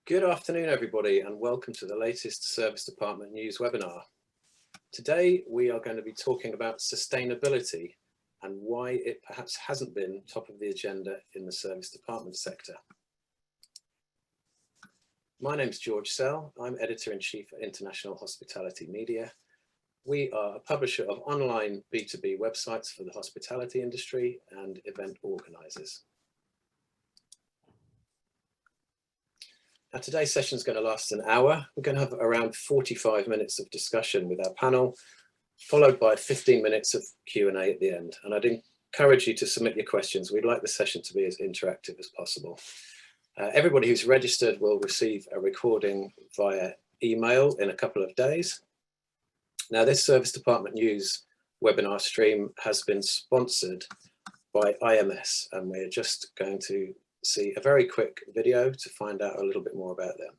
Good afternoon, everybody, and welcome to the latest Service Department News webinar. Today, we are going to be talking about sustainability and why it perhaps hasn't been top of the agenda in the Service Department sector. My name's George Sell. I'm Editor-in-Chief at International Hospitality Media. We are a publisher of online B2B websites for the hospitality industry and event organisers. Now, today's session is going to last an hour. We're going to have around 45 minutes of discussion with our panel, followed by 15 minutes of Q&A at the end. And I'd encourage you to submit your questions. We'd like the session to be as interactive as possible. Everybody who's registered will receive a recording via email in a couple of days. Now, this Service Department News webinar stream has been sponsored by IMS, and we're just going to see a very quick video to find out a little bit more about them.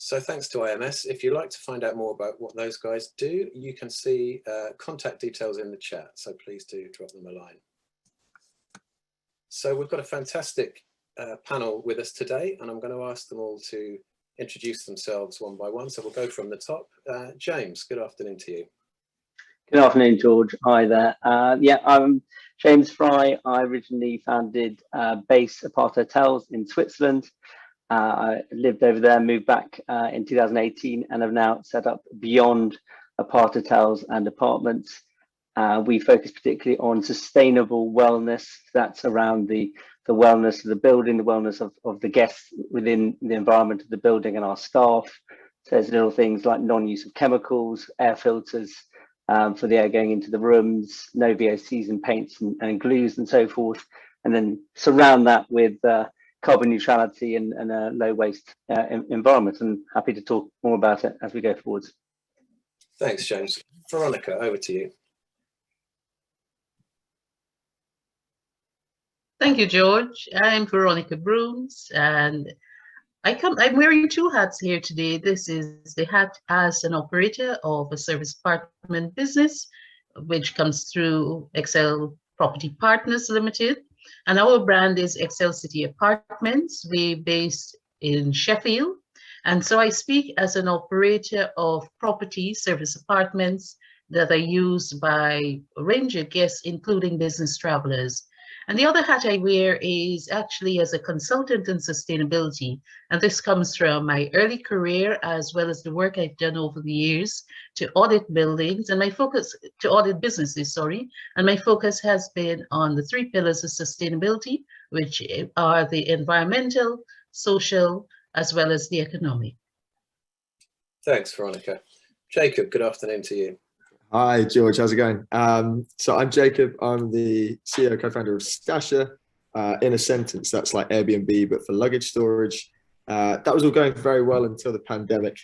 So thanks to IMS. If you'd like to find out more about what those guys do, you can see contact details in the chat. So please do drop them a line. So we've got a fantastic panel with us today, and I'm going to ask them all to introduce themselves one by one. So we'll go from the top. James, good afternoon to you. Good afternoon, George. Hi there. Yeah, I'm James Fry. I originally founded base Aparthotels in Switzerland. I lived over there, moved back in 2018, and have now set up beyond Aparthotels and apartments. We focus particularly on sustainable wellness. That's around the wellness of the building, the wellness of the guests within the environment of the building and our staff. So there's little things like non-use of chemicals, air filters for the air going into the rooms, no VOCs and paints and glues and so forth. And then surround that with carbon neutrality and a low waste environment, and happy to talk more about it as we go forwards. Thanks, James. Veronica, over to you. Thank you, George. I'm Veronica Broomes, and I'm wearing two hats here today. This is the hat as an operator of a service department business, which comes through Excel Property Partners Limited. And our brand is Excel City Apartments. We're based in Sheffield. And so I speak as an operator of property service apartments that are used by a range of guests, including business travelers. And the other hat I wear is actually as a consultant in sustainability. And this comes from my early career, as well as the work I've done over the years to audit buildings and to audit businesses, And my focus has been on the three pillars of sustainability, which are the environmental, social, as well as the economic. Thanks, Veronica. Jacob, good afternoon to you. Hi, George. How's it going? So I'm Jacob. I'm the CEO, co-founder of Stasher. In a sentence, that's like Airbnb, but for luggage storage. That was all going very well until the pandemic,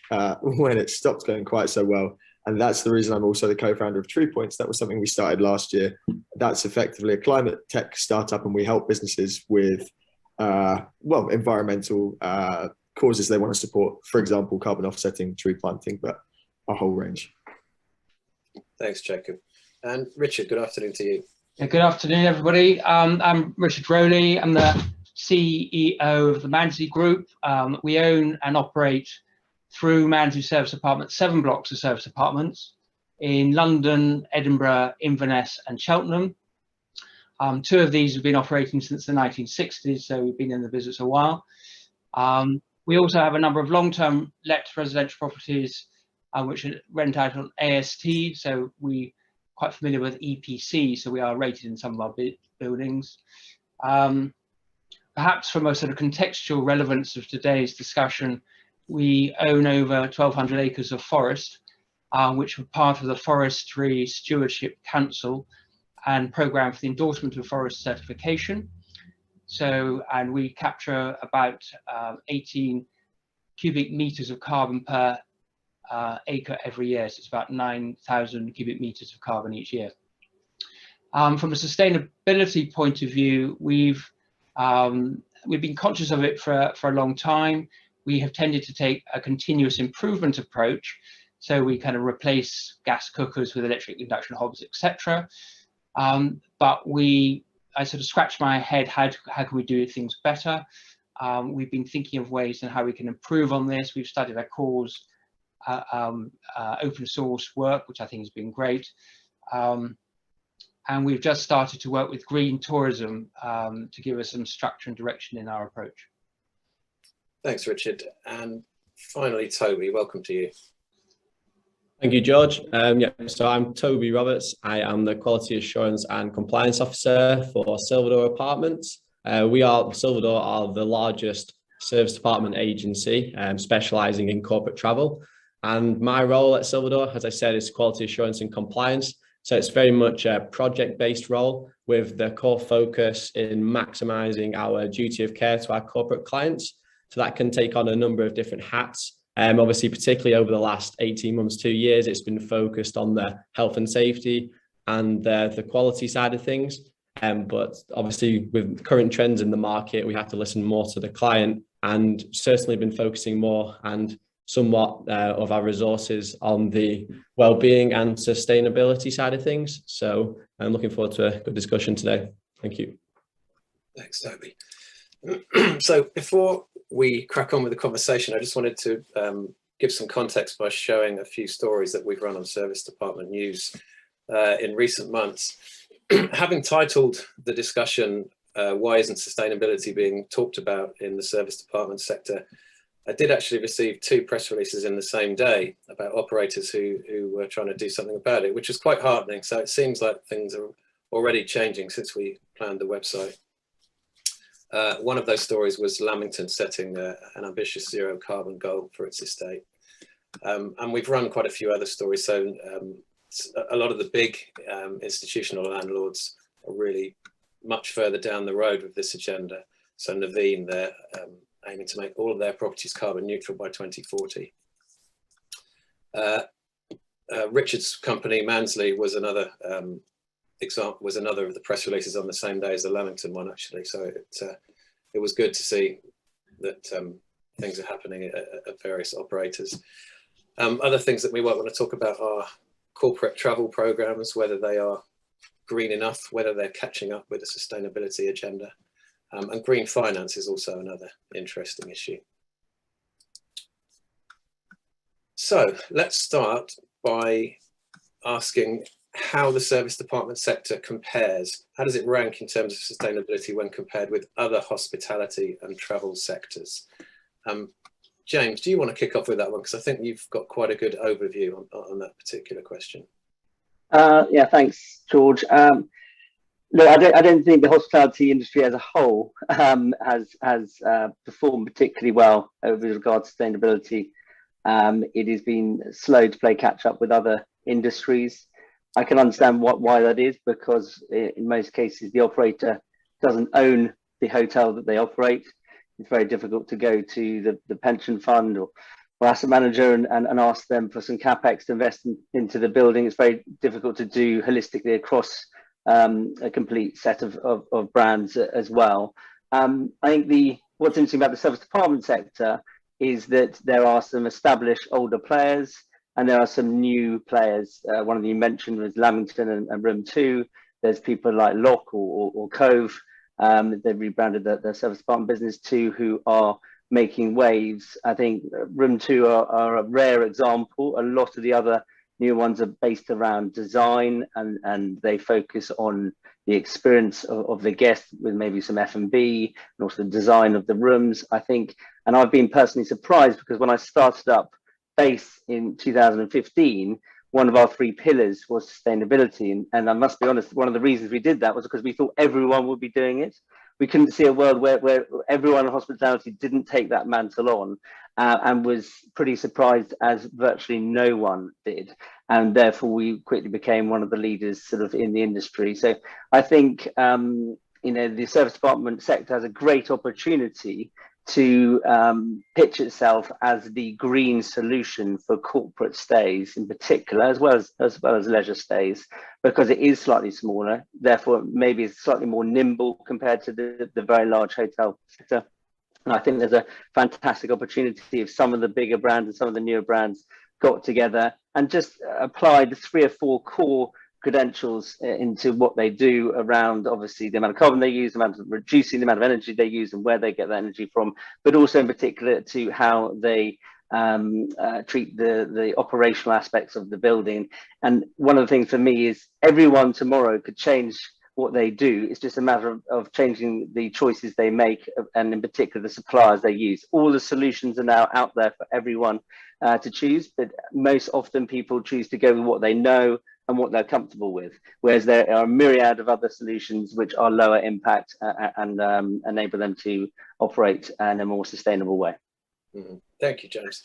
when it stopped going quite so well. And that's the reason I'm also the co-founder of Treepoints. That was something we started last year. That's effectively a climate tech startup, and we help businesses with, well, environmental causes they want to support. For example, carbon offsetting, tree planting, but a whole range. Thanks, Jacob. And Richard, good afternoon to you. Yeah, good afternoon, everybody. I'm Richard Rowley. I'm the CEO of the Mansley Group. We own and operate through Mansley Service Apartments 7 blocks of service apartments in London, Edinburgh, Inverness and Cheltenham. 2 of these have been operating since the 1960s, so we've been in the business a while. We also have a number of long-term let residential properties which are rent out on AST, so we're quite familiar with EPC, so we are rated in some of our buildings. Perhaps from a sort of contextual relevance of today's discussion, we own over 1,200 acres of forest, which were part of the Forestry Stewardship Council and program for the endorsement of forest certification. So, and we capture about 18 cubic meters of carbon per acre every year. So it's about 9,000 cubic meters of carbon each year. From a sustainability point of view, we've been conscious of it for a long time. We have tended to take a continuous improvement approach. So we kind of replace gas cookers with electric induction hobs, etc. But I sort of scratched my head, how can we do things better? We've been thinking of ways on how we can improve on this. We've studied our cause open source work, which I think has been great. And we've just started to work with green tourism to give us some structure and direction in our approach. Thanks, Richard. And finally, Toby, welcome to you. Thank you, George. So I'm Toby Roberts. I am the Quality Assurance and Compliance Officer for SilverDoor Apartments. SilverDoor are the largest service department agency specialising in corporate travel. And my role at SilverDoor, as I said, is Quality Assurance and Compliance. So it's very much a project-based role with the core focus in maximising our duty of care to our corporate clients. So that can take on a number of different hats. Obviously, particularly over the last 18 months, 2 years, it's been focused on the health and safety and the quality side of things. But obviously, with current trends in the market, we have to listen more to the client, and certainly been focusing more and somewhat of our resources on the well-being and sustainability side of things. So I'm looking forward to a good discussion today. Thank you. Thanks, Toby. So before we crack on with the conversation, I just wanted to give some context by showing a few stories that we've run on Service Department News in recent months. Having titled the discussion, Why Isn't Sustainability Being Talked About in the Service Department Sector, I did actually receive 2 press releases in the same day about operators who were trying to do something about it, which was quite heartening. So it seems like things are already changing since we planned the website. One of those stories was Lamington setting an ambitious zero carbon goal for its estate. And we've run quite a few other stories. So a lot of the big institutional landlords are really much further down the road with this agenda. So Naveen, they're aiming to make all of their properties carbon neutral by 2040. Richard's company, Mansley, was another example, was another of the press releases on the same day as the Lamington one, actually. So it was good to see that things are happening at various operators. Other things that we might want to talk about are corporate travel programs, whether they are green enough, whether they're catching up with the sustainability agenda. And green finance is also another interesting issue. So let's start by asking how the service department sector compares. How does it rank in terms of sustainability when compared with other hospitality and travel sectors? James, do you want to kick off with that one? Because I think you've got quite a good overview on that particular question. Yeah, thanks, George. Look, I don't think the hospitality industry as a whole has performed particularly well with regard to sustainability. It has been slow to play catch up with other industries. I can understand why that is, because in most cases the operator doesn't own the hotel that they operate. It's very difficult to go to the pension fund or asset manager and ask them for some capex to invest into the building. It's very difficult to do holistically across a complete set of brands as well. I think what's interesting about the service department sector is that there are some established older players and there are some new players. One of them you mentioned was Lamington and Room 2. There's people like Lock or Cove. They've rebranded their service department business too, who are making waves. I think Room 2 are a rare example. A lot of the other new ones are based around design and they focus on the experience of the guest with maybe some F&B and also the design of the rooms, I think. And I've been personally surprised because when I started up Base in 2015, one of our 3 pillars was sustainability. And I must be honest, one of the reasons we did that was because we thought everyone would be doing it. We couldn't see a world where everyone in hospitality didn't take that mantle on. and was pretty surprised, as virtually no one did. And therefore, we quickly became one of the leaders sort of in the industry. So I think, the service department sector has a great opportunity to pitch itself as the green solution for corporate stays in particular, as well as leisure stays, because it is slightly smaller, therefore maybe it's slightly more nimble compared to the very large hotel sector. And I think there's a fantastic opportunity if some of the bigger brands and some of the newer brands got together and just applied 3 or 4 core credentials into what they do around, obviously, the amount of carbon they use, the amount of reducing the amount of energy they use and where they get that energy from, but also in particular to how they treat the operational aspects of the building. And one of the things for me is everyone tomorrow could change what they do. It's just a matter of changing the choices they make, and in particular the suppliers they use. All the solutions are now out there for everyone to choose, but most often people choose to go with what they know and what they're comfortable with, whereas there are a myriad of other solutions which are lower impact and enable them to operate in a more sustainable way. Mm-hmm. Thank you, James.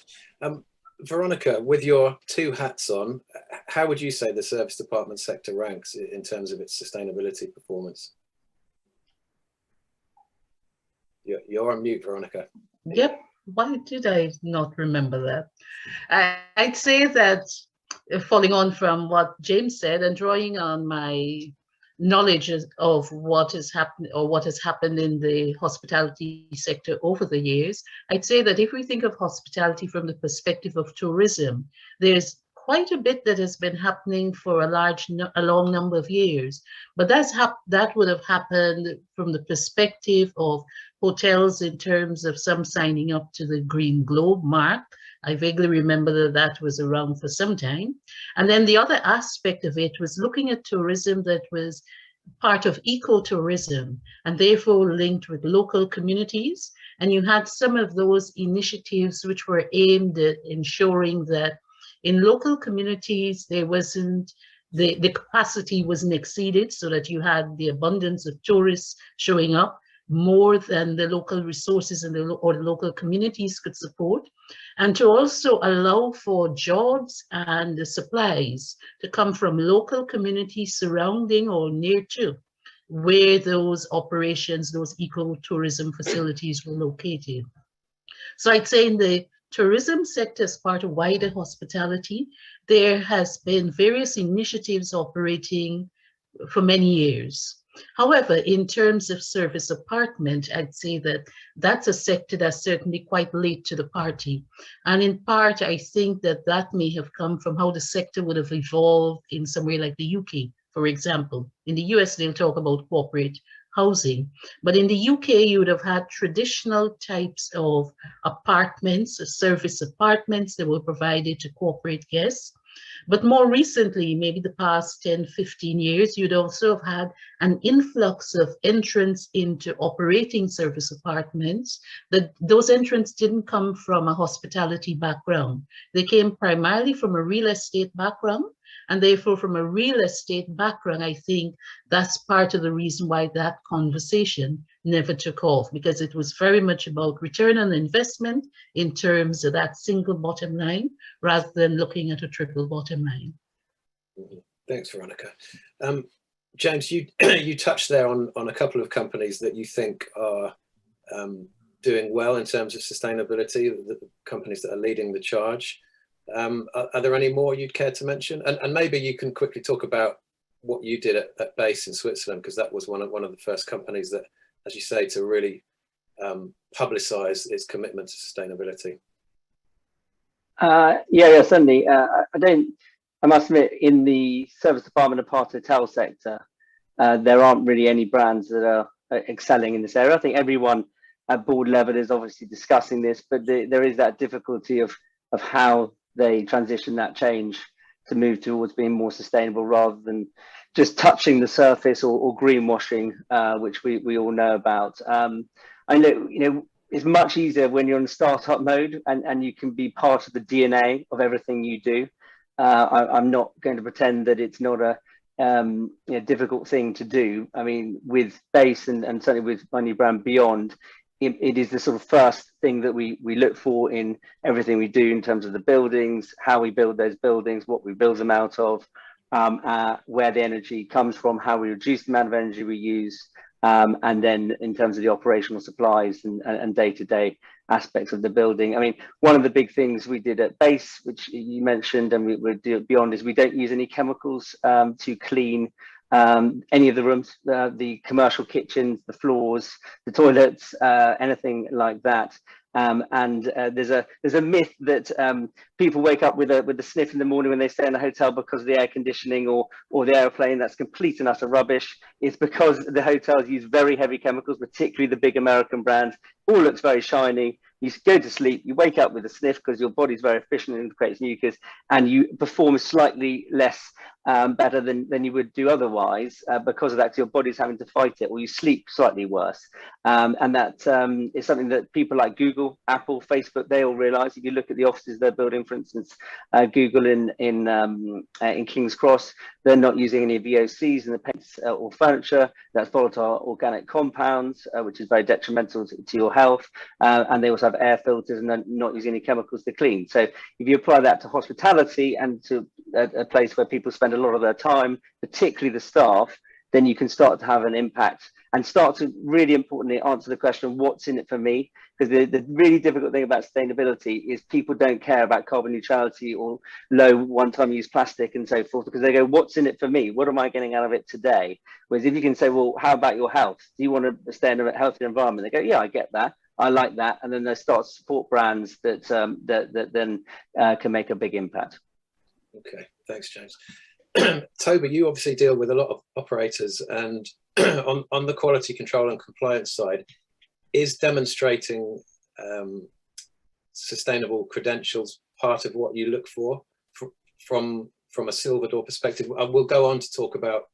Veronica, with your 2 hats on, how would you say the service department sector ranks in terms of its sustainability performance? You're on mute, Veronica. Yep. Why did I not remember that? I'd say that, following on from what James said and drawing on my knowledge of what has happened or what has happened in the hospitality sector over the years, I'd say that if we think of hospitality from the perspective of tourism, there's quite a bit that has been happening for a long number of years. But that would have happened from the perspective of hotels in terms of some signing up to the Green Globe mark. I vaguely remember that was around for some time. And then the other aspect of it was looking at tourism that was part of ecotourism and therefore linked with local communities. And you had some of those initiatives which were aimed at ensuring that in local communities, there wasn't, the capacity wasn't exceeded, so that you had the abundance of tourists showing up more than the local resources or the local communities could support, and to also allow for jobs and the supplies to come from local communities surrounding or near to where those operations, those ecotourism facilities were located. So I'd say in the tourism sector, as part of wider hospitality, there has been various initiatives operating for many years. However, in terms of service apartment, I'd say that that's a sector that's certainly quite late to the party. And in part, I think that may have come from how the sector would have evolved in somewhere like the UK, for example. In the US, they'll talk about corporate housing. But in the UK, you would have had traditional types of apartments, service apartments that were provided to corporate guests. But more recently, maybe the past 10, 15 years, you'd also have had an influx of entrants into operating service apartments. Those entrants didn't come from a hospitality background. They came primarily from a real estate background. And therefore, from a real estate background, I think that's part of the reason why that conversation never took off, because it was very much about return on investment in terms of that single bottom line, rather than looking at a triple bottom line. Thanks, Veronica. James, you touched there on a couple of companies that you think are doing well in terms of sustainability, the companies that are leading the charge. Are there any more you'd care to mention? And maybe you can quickly talk about what you did at Base in Switzerland, because that was one of the first companies that, as you say, to really publicize its commitment to sustainability. Yeah, certainly. I must admit, in the service department Aparthotel sector, there aren't really any brands that are excelling in this area. I think everyone at board level is obviously discussing this, but there is that difficulty of how they transition that change to move towards being more sustainable rather than just touching the surface or greenwashing, which we all know about. I know, it's much easier when you're in startup mode and you can be part of the DNA of everything you do. I'm not going to pretend that it's not a difficult thing to do. I mean, with Base and certainly with my new brand Beyond, it is the sort of first thing that we look for in everything we do in terms of the buildings, how we build those buildings, what we build them out of, where the energy comes from, how we reduce the amount of energy we use, and then in terms of the operational supplies and day-to-day aspects of the building. I mean, one of the big things we did at Base, which you mentioned, and we do beyond, is we don't use any chemicals to clean any of the rooms, the commercial kitchens, the floors, the toilets, anything like that. There's a myth that people wake up with a sniff in the morning when they stay in a hotel because of the air conditioning or the airplane. That's complete and utter rubbish. It's because the hotels use very heavy chemicals, particularly the big American brands. All looks very shiny. You go to sleep, you wake up with a sniff because your body's very efficient and creates mucus, and you perform slightly less better than you would do otherwise because of that, 'cause your body's having to fight it, or you sleep slightly worse. And that is something that people like Google, Apple, Facebook, they all realize. If you look at the offices they're building, for instance, Google in King's Cross, they're not using any VOCs in the paints or furniture. That's volatile organic compounds, which is very detrimental to your health. And they also have air filters, and they're not using any chemicals to clean. So if you apply that to hospitality and to a place where people spend a lot of their time, particularly the staff, then you can start to have an impact and start to really importantly answer the question, what's in it for me? Because the really difficult thing about sustainability is people don't care about carbon neutrality or low one-time use plastic and so forth, because they go, what's in it for me? What am I getting out of it today? Whereas if you can say, well, how about your health? Do you want to stay in a healthy environment? They go, yeah, I get that. I like that. And then they start to support brands that then can make a big impact. Okay, thanks, James. Toby, you obviously deal with a lot of operators, and on the quality control and compliance side, is demonstrating sustainable credentials part of what you look for from a SilverDoor perspective? We'll go on to talk about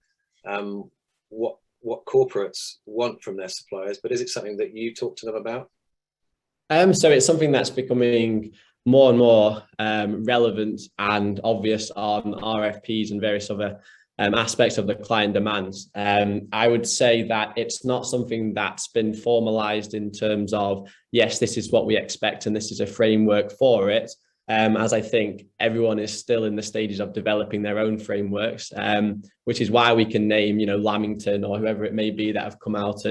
what corporates want from their suppliers, but is it something that you talk to them about? So it's something that's becoming more and more relevant and obvious on RFPs and various other aspects of the client demands. I would say that it's not something that's been formalized in terms of, yes, this is what we expect and this is a framework for it, as I think everyone is still in the stages of developing their own frameworks, which is why we can name, Lamington or whoever it may be that have come out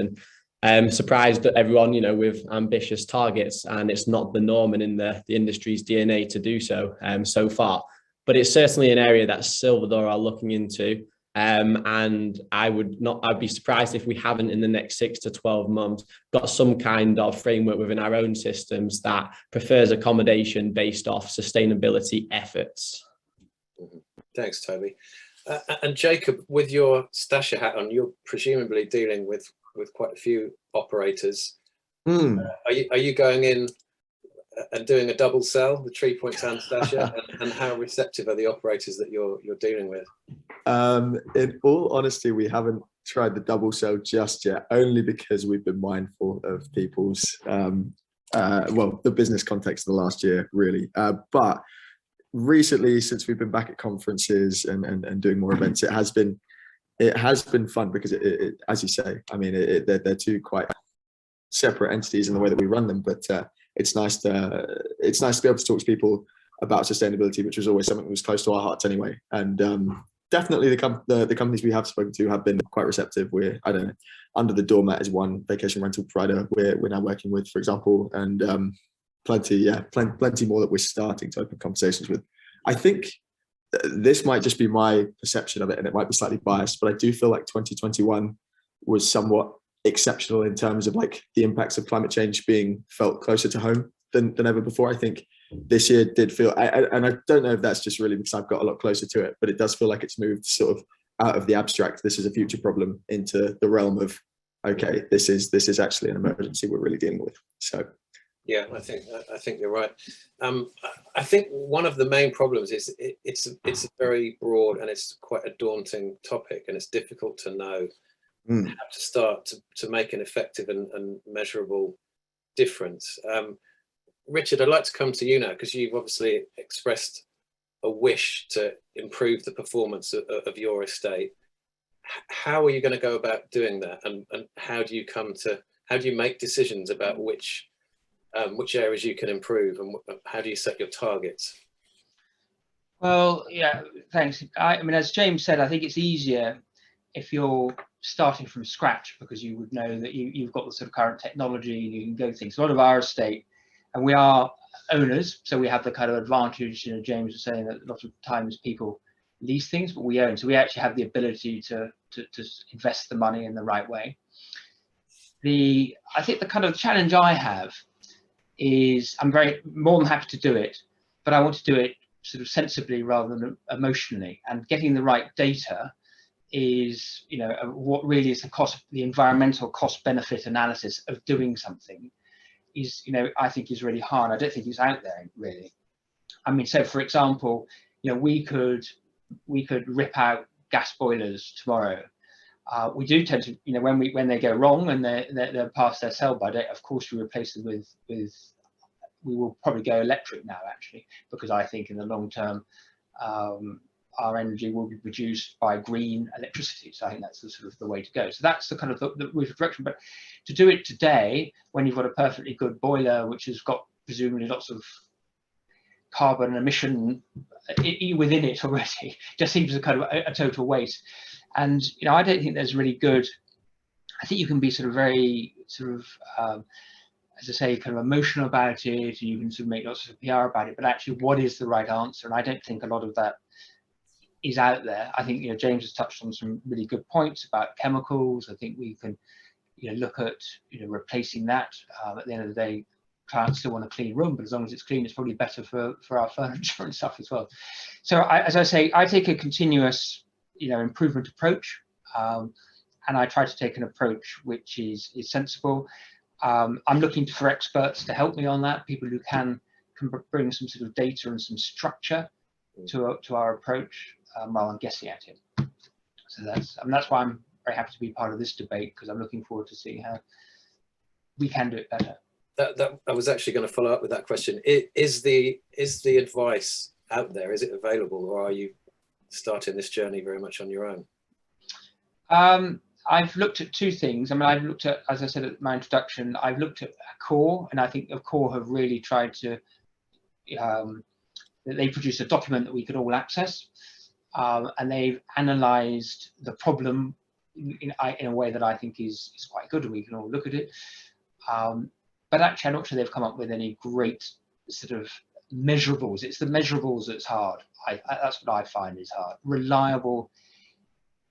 and surprised everyone, with ambitious targets, and it's not the norm and in the industry's DNA to do so so far. But it's certainly an area that SilverDoor are looking into, and I'd be surprised if we haven't in the next 6 to 12 months got some kind of framework within our own systems that prefers accommodation based off sustainability efforts. Thanks, Toby. And Jacob, with your Stasher hat on, you're presumably dealing with quite a few operators. Are you going in and doing a double sell, the Treepoints and Stasher, and how receptive are the operators that you're dealing with? In all honesty, we haven't tried the double sell just yet, only because we've been mindful of people's the business context of the last year, really. But recently, since we've been back at conferences and doing more events, it has been fun because it as you say, I mean, they're two quite separate entities in the way that we run them, but it's nice to be able to talk to people about sustainability, which was always something that was close to our hearts anyway. And definitely the companies we have spoken to have been quite receptive. I don't know, Under the Doormat is one vacation rental provider we're now working with, for example, and plenty more that we're starting to open conversations with. I think this might just be my perception of it, and it might be slightly biased, but I do feel like 2021 was somewhat exceptional in terms of like the impacts of climate change being felt closer to home than ever before. I think this year did feel, and I don't know if that's just really because I've got a lot closer to it, but it does feel like it's moved sort of out of the abstract, this is a future problem, into the realm of, okay, this is actually an emergency we're really dealing with. So yeah, I think you're right. I think one of the main problems is it's a very broad and it's quite a daunting topic, and it's difficult to know how to start to make an effective and measurable difference. Richard, I'd like to come to you now, because you've obviously expressed a wish to improve the performance of your estate. How are you going to go about doing that, and how do how do you make decisions about which areas you can improve, and how do you set your targets? Well, yeah, thanks. I mean, as James said, I think it's easier if you're starting from scratch, because you would know that you've got the sort of current technology and you can go things. A lot of our estate, and we are owners, so we have the kind of advantage, you know, James was saying that a lot of times people lease things, but we own, so we actually have the ability to invest the money in the right way. I think the kind of challenge I have is I'm more than happy to do it, but I want to do it sort of sensibly rather than emotionally, and getting the right data is, you know, what really is the environmental cost benefit analysis of doing something is, you know, I think is really hard. I don't think it's out there really. I mean, so for example, you know, we could rip out gas boilers tomorrow. We do tend to, you know, when they go wrong and they're past their sell-by date, of course we replace them with we will probably go electric now, actually, because I think in the long term our energy will be produced by green electricity. So I think that's the sort of the way to go. So that's the kind of the route of direction. But to do it today, when you've got a perfectly good boiler, which has got presumably lots of carbon emission within it already, just seems a kind of a total waste. And, you know, I don't think there's really good, I think you can be sort of very sort of, as I say, kind of emotional about it, and you can sort of make lots of PR about it, but actually what is the right answer? And I don't think a lot of that is out there. I think, you know, James has touched on some really good points about chemicals. I think we can, you know, look at, you know, replacing that. At the end of the day, clients still want a clean room, but as long as it's clean, it's probably better for our furniture and stuff as well. So as I say, I take a continuous, you know, improvement approach, and I try to take an approach which is sensible. I'm looking for experts to help me on that, people who can bring some sort of data and some structure to our approach while I'm guessing at it. So that's why I'm very happy to be part of this debate, because I'm looking forward to seeing how we can do it better. I was actually going to follow up with that question. Is the advice out there? Is it available, or are you starting this journey very much on your own? I've looked at two things. I mean, I've looked at, as I said at my introduction, I've looked at Core, and I think Core have really tried to, they produced a document that we could all access, and they've analysed the problem in a way that I think is quite good, and we can all look at it. But actually, I'm not sure they've come up with any great sort of measurables. It's the measurables that's hard. That's what I find is hard. Reliable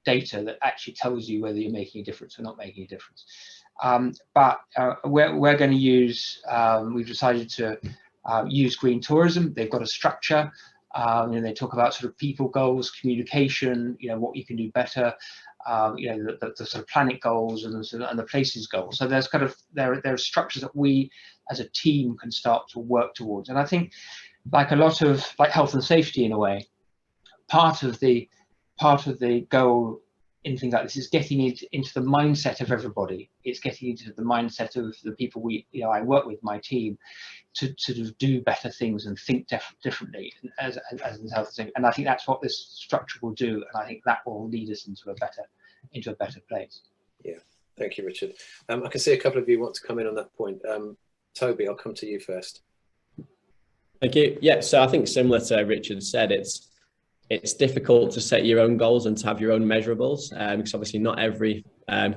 data that actually tells you whether you're making a difference or not making a difference. But we're going to use, we've decided to use green tourism. They've got a structure. You know, they talk about sort of people goals, communication, you know, what you can do better, you know, the sort of planet goals and the places goals. So there's kind of, there are structures that we as a team can start to work towards. And I think, like a lot of, like health and safety in a way, part of the goal in things like this is getting it into the mindset of everybody. It's getting into the mindset of the people I work with, my team, to sort of do better things and think differently as in health and safety. And I think that's what this structure will do, and I think that will lead us into a better place. Yeah, thank you, Richard. I can see a couple of you want to come in on that point. Toby, I'll come to you first. Thank you. Yeah, so I think similar to Richard said, it's difficult to set your own goals and to have your own measurables, because obviously not every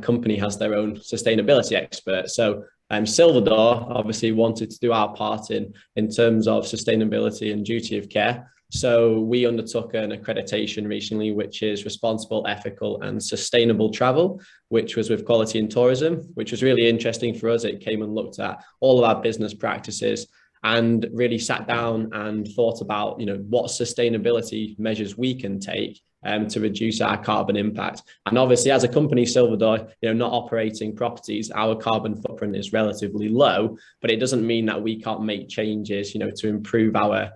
company has their own sustainability expert. So SilverDoor obviously wanted to do our part in terms of sustainability and duty of care. So we undertook an accreditation recently, which is responsible, ethical and sustainable travel, which was with Quality in Tourism, which was really interesting for us. It came and looked at all of our business practices and really sat down and thought about, you know, what sustainability measures we can take to reduce our carbon impact. And obviously, as a company, SilverDoor, you know, not operating properties, our carbon footprint is relatively low, but it doesn't mean that we can't make changes, you know, to improve our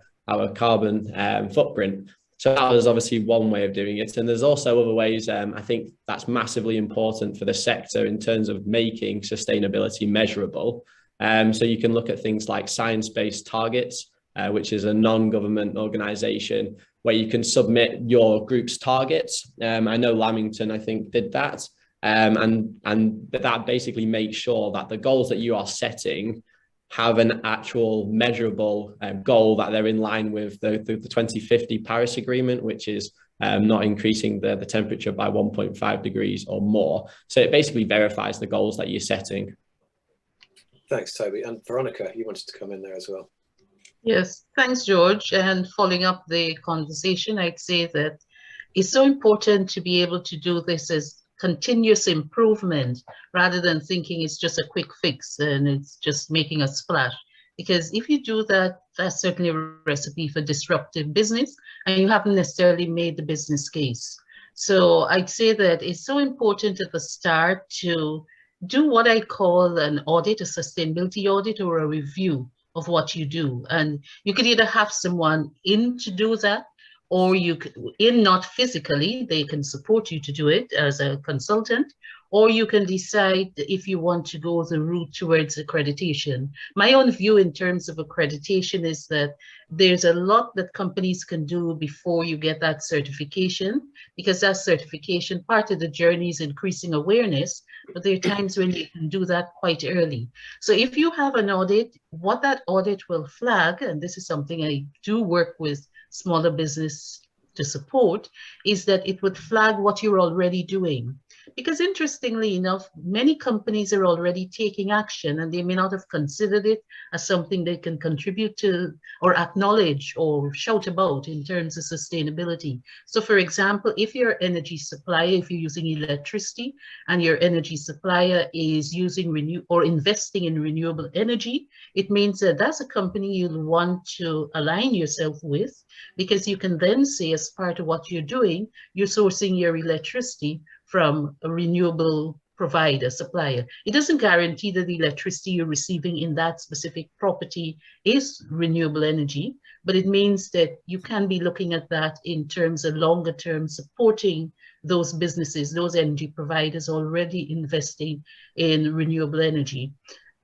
carbon footprint. So that was obviously one way of doing it. And there's also other ways. I think that's massively important for the sector in terms of making sustainability measurable. So you can look at things like science-based targets, which is a non-government organisation where you can submit your group's targets. I know Lamington, I think, did that. And that basically makes sure that the goals that you are setting have an actual measurable goal, that they're in line with the 2050 Paris Agreement, which is not increasing the temperature by 1.5 degrees or more. So it basically verifies the goals that you're setting. Thanks, Toby. And Veronica, you wanted to come in there as well. Yes, thanks, George. And following up the conversation, I'd say that it's so important to be able to do this as continuous improvement rather than thinking it's just a quick fix and it's just making a splash. Because if you do that, that's certainly a recipe for disruptive business, and you haven't necessarily made the business case. So I'd say that it's so important at the start to do what I call an audit, a sustainability audit, or a review of what you do. And you could either have someone in to do that, or you could, in not physically, they can support you to do it as a consultant, or you can decide if you want to go the route towards accreditation. My own view in terms of accreditation is that there's a lot that companies can do before you get that certification, because that certification, part of the journey is increasing awareness, but there are times when you can do that quite early. So if you have an audit, what that audit will flag, and this is something I do work with smaller business to support, is that it would flag what you're already doing. Because interestingly enough, many companies are already taking action and they may not have considered it as something they can contribute to or acknowledge or shout about in terms of sustainability. So for example, if you're an energy supplier, if you're using electricity and your energy supplier is using or investing in renewable energy, it means that that's a company you'll want to align yourself with, because you can then say, as part of what you're doing, you're sourcing your electricity from a renewable provider, supplier. It doesn't guarantee that the electricity you're receiving in that specific property is renewable energy, but it means that you can be looking at that in terms of longer term, supporting those businesses, those energy providers already investing in renewable energy.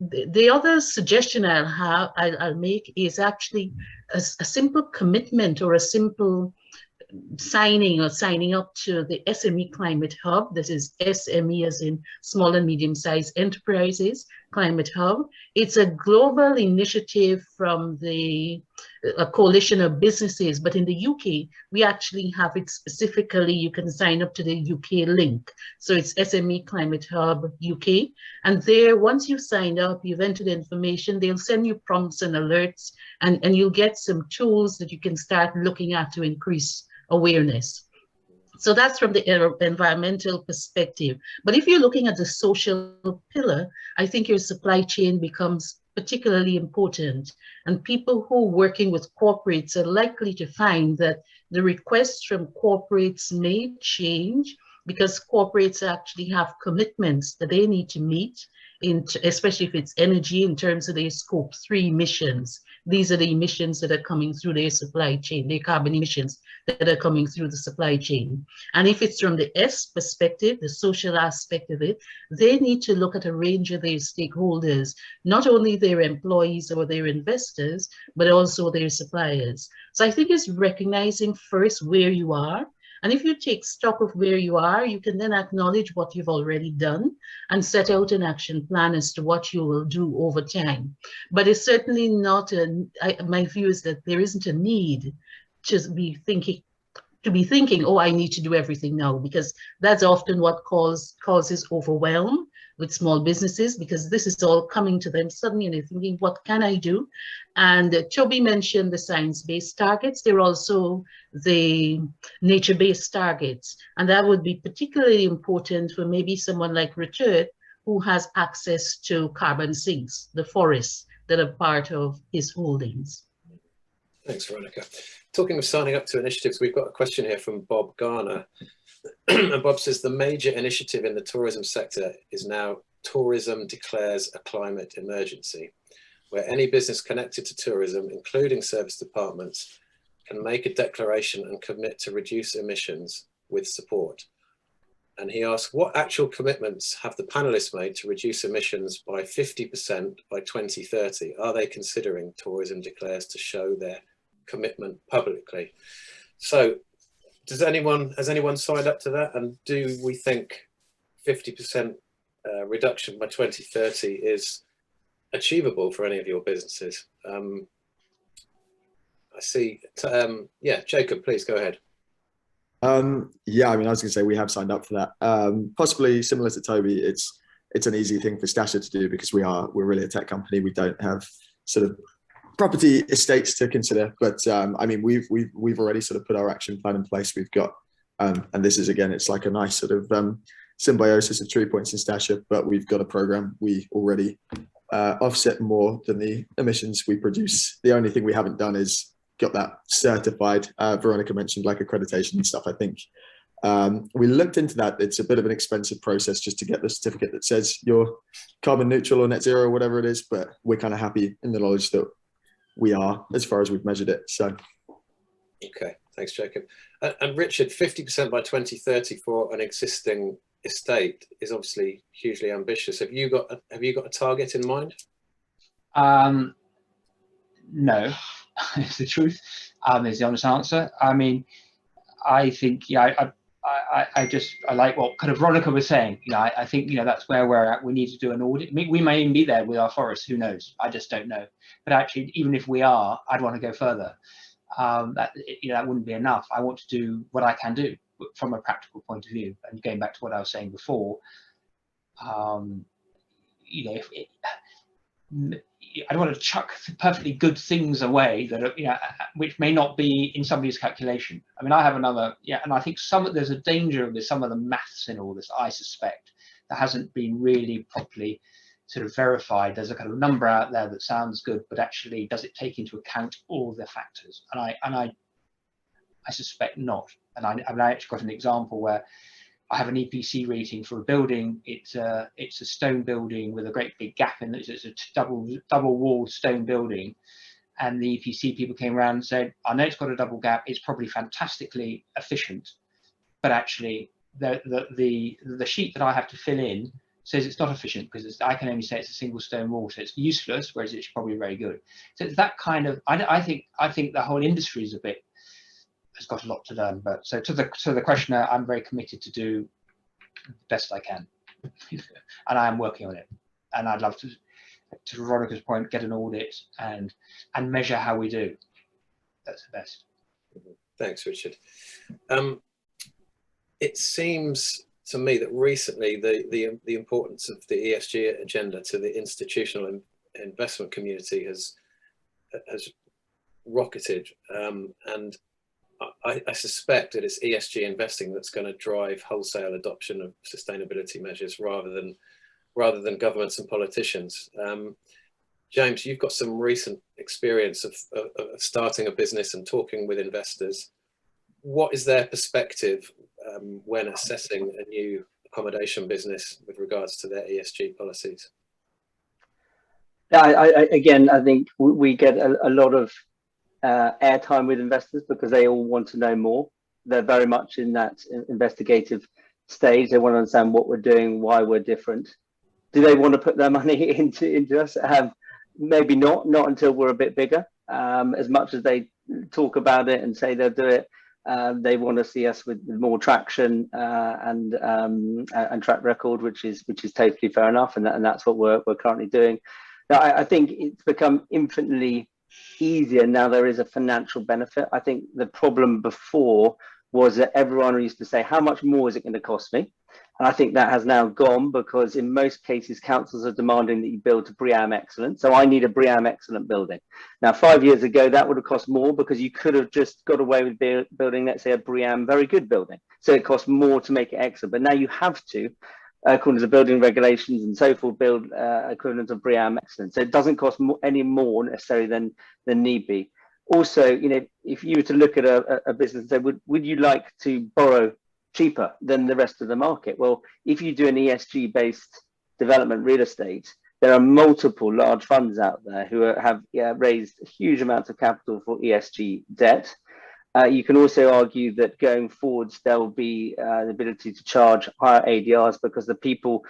The other suggestion I'll make is actually a simple commitment or a simple signing up to the SME Climate Hub. This is SME as in small and medium-sized enterprises Climate Hub. It's a global initiative from a coalition of businesses, but in the UK, we actually have it specifically. You can sign up to the UK link. So it's SME Climate Hub UK. And there, once you've signed up, you've entered information, they'll send you prompts and alerts, and you'll get some tools that you can start looking at to increase awareness. So that's from the environmental perspective. But if you're looking at the social pillar, I think your supply chain becomes particularly important. And people who are working with corporates are likely to find that the requests from corporates may change, because corporates actually have commitments that they need to meet, especially if it's energy, in terms of their scope 3 emissions. These are the emissions that are coming through their supply chain, their carbon emissions that are coming through the supply chain. And if it's from the S perspective, the social aspect of it, they need to look at a range of their stakeholders, not only their employees or their investors, but also their suppliers. So I think it's recognizing first where you are. And if you take stock of where you are, you can then acknowledge what you've already done and set out an action plan as to what you will do over time. But it's certainly not my view is that there isn't a need to be thinking, oh, I need to do everything now, because that's often what causes overwhelm with small businesses, because this is all coming to them suddenly and they're thinking, what can I do? And Toby mentioned the science-based targets. There are also the nature-based targets. And that would be particularly important for maybe someone like Richard, who has access to carbon sinks, the forests that are part of his holdings. Thanks, Veronica. Talking of signing up to initiatives, we've got a question here from Bob Garner. And Bob says the major initiative in the tourism sector is now Tourism Declares a Climate Emergency, where any business connected to tourism, including service departments, can make a declaration and commit to reduce emissions with support. And he asks, what actual commitments have the panelists made to reduce emissions by 50% by 2030? Are they considering Tourism Declares to show their commitment publicly? So has anyone signed up to that? And do we think 50% reduction by 2030 is achievable for any of your businesses? I see. Yeah, Jacob, please go ahead. Yeah, I mean, I was going to say we have signed up for that. Possibly similar to Toby, it's an easy thing for Stasher to do because we're really a tech company. We don't have sort of property estates to consider, but I mean, we've already sort of put our action plan in place. We've got, and this is again, it's like a nice sort of symbiosis of Treepoints and Stasher, but we've got a program. We already offset more than the emissions we produce. The only thing we haven't done is got that certified. Veronica mentioned like accreditation and stuff. I think we looked into that. It's a bit of an expensive process just to get the certificate that says you're carbon neutral or net zero or whatever it is, but we're kind of happy in the knowledge that we are as far as we've measured it. So okay, thanks, Jacob. And Richard, 50% by 2030 for an existing estate is obviously hugely ambitious. Have you got a target in mind? No, is the truth. Is the honest answer. I mean, I think, yeah, I like what kind of Veronica was saying. You know, I think, you know, that's where we're at. We need to do an audit. We may even be there with our forests. Who knows? I just don't know. But actually, even if we are, I'd want to go further. That wouldn't be enough. I want to do what I can do from a practical point of view. And going back to what I was saying before, you know, I don't want to chuck perfectly good things away that are, you know, which may not be in somebody's calculation. I mean, I have another, and I think there's a danger with some of the maths in all this, I suspect, that hasn't been really properly sort of verified. There's a kind of number out there that sounds good, but actually, does it take into account all the factors? And I suspect not. And I actually got an example where I have an EPC rating for a building. It's a stone building with a great big gap in it. It's a double walled stone building. And the EPC people came around and said, I know it's got a double gap. It's probably fantastically efficient. But actually, the sheet that I have to fill in says it's not efficient because I can only say it's a single stone wall. So it's useless, whereas it's probably very good. So it's that kind of, I think the whole industry is has got a lot to learn. But so to the questioner, I'm very committed to do the best I can, and I am working on it. And I'd love to Veronica's point, get an audit and measure how we do. That's the best. Thanks, Richard. It seems to me that recently the importance of the ESG agenda to the institutional investment community has rocketed, and I suspect that it's ESG investing that's going to drive wholesale adoption of sustainability measures rather than governments and politicians. James, you've got some recent experience of starting a business and talking with investors. What is their perspective when assessing a new accommodation business with regards to their ESG policies? Yeah, again, I think we get a lot of airtime with investors because they all want to know more. They're very much in that investigative stage. They want to understand what we're doing, why we're different. Do they want to put their money into us? Maybe not until we're a bit bigger. As much as they talk about it and say they'll do it, they want to see us with more traction and track record, which is totally fair enough, and that's what we're currently doing. Now, I think it's become infinitely easier now. There is a financial benefit. I think the problem before was that everyone used to say, how much more is it going to cost me? And I think that has now gone, because in most cases councils are demanding that you build to BREEAM excellent. So I need a BREEAM excellent building. Now 5 years ago that would have cost more because you could have just got away with building, let's say, a BREEAM very good building, so it costs more to make it excellent. But now you have to, according to the building regulations and so forth, build equivalent of BREEAM excellent. So it doesn't cost any more necessarily than need be. Also, you know, if you were to look at a business and say, would you like to borrow cheaper than the rest of the market? Well, if you do an ESG based development real estate, there are multiple large funds out there who have raised huge amounts of capital for ESG debt. You can also argue that going forwards, there will be the ability to charge higher ADRs because the people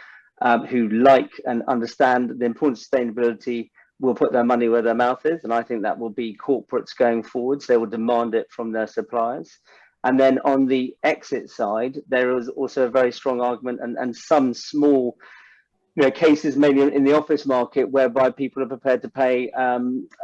who like and understand the importance of sustainability will put their money where their mouth is. And I think that will be corporates going forwards. They will demand it from their suppliers. And then on the exit side, there is also a very strong argument and some small cases maybe in the office market whereby people are prepared to pay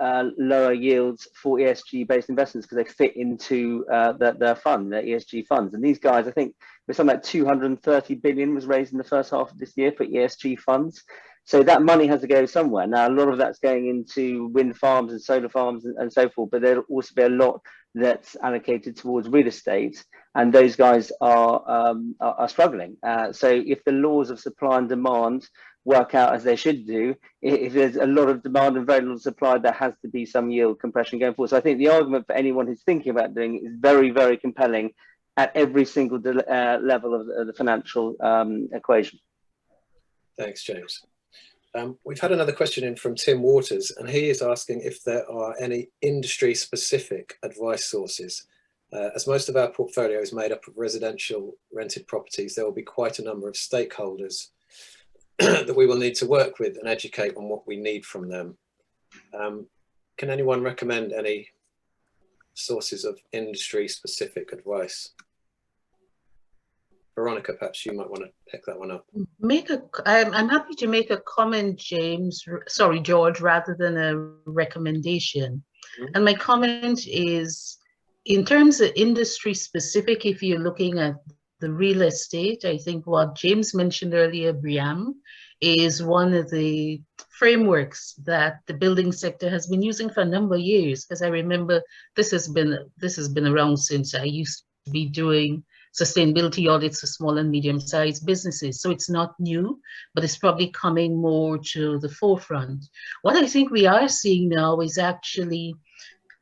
lower yields for ESG-based investments because they fit into their fund, their ESG funds. And these guys, I think, there's something like 230 billion was raised in the first half of this year for ESG funds. So that money has to go somewhere. Now, a lot of that's going into wind farms and solar farms and so forth, but there'll also be a lot that's allocated towards real estate, and those guys are struggling. So if the laws of supply and demand work out as they should do, if there's a lot of demand and very little supply, there has to be some yield compression going forward. So I think the argument for anyone who's thinking about doing it is very, very compelling at every single level of the financial equation. Thanks, James. We've had another question in from Tim Waters, and he is asking if there are any industry-specific advice sources. As most of our portfolio is made up of residential rented properties, there will be quite a number of stakeholders that we will need to work with and educate on what we need from them. Can anyone recommend any sources of industry-specific advice? Veronica, perhaps you might want to pick that one up. I'm happy to make a comment, George, rather than a recommendation. Mm-hmm. And my comment is, in terms of industry specific, if you're looking at the real estate, I think what James mentioned earlier, BREEAM, is one of the frameworks that the building sector has been using for a number of years. Because I remember this has been around since I used to be doing sustainability audits for small and medium-sized businesses. So it's not new, but it's probably coming more to the forefront. What I think we are seeing now is actually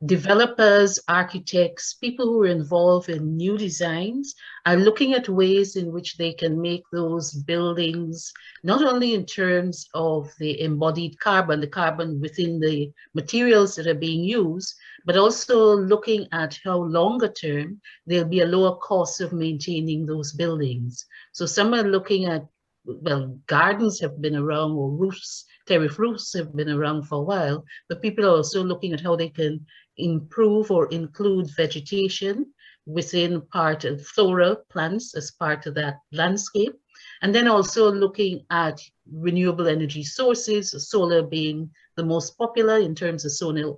developers, architects, people who are involved in new designs are looking at ways in which they can make those buildings, not only in terms of the embodied carbon, the carbon within the materials that are being used, but also looking at how longer term there'll be a lower cost of maintaining those buildings. So some are looking at, well, gardens have been around, or roofs, terrace roofs have been around for a while, but people are also looking at how they can improve or include vegetation within part of solar plants as part of that landscape. And then also looking at renewable energy sources, solar being the most popular in terms of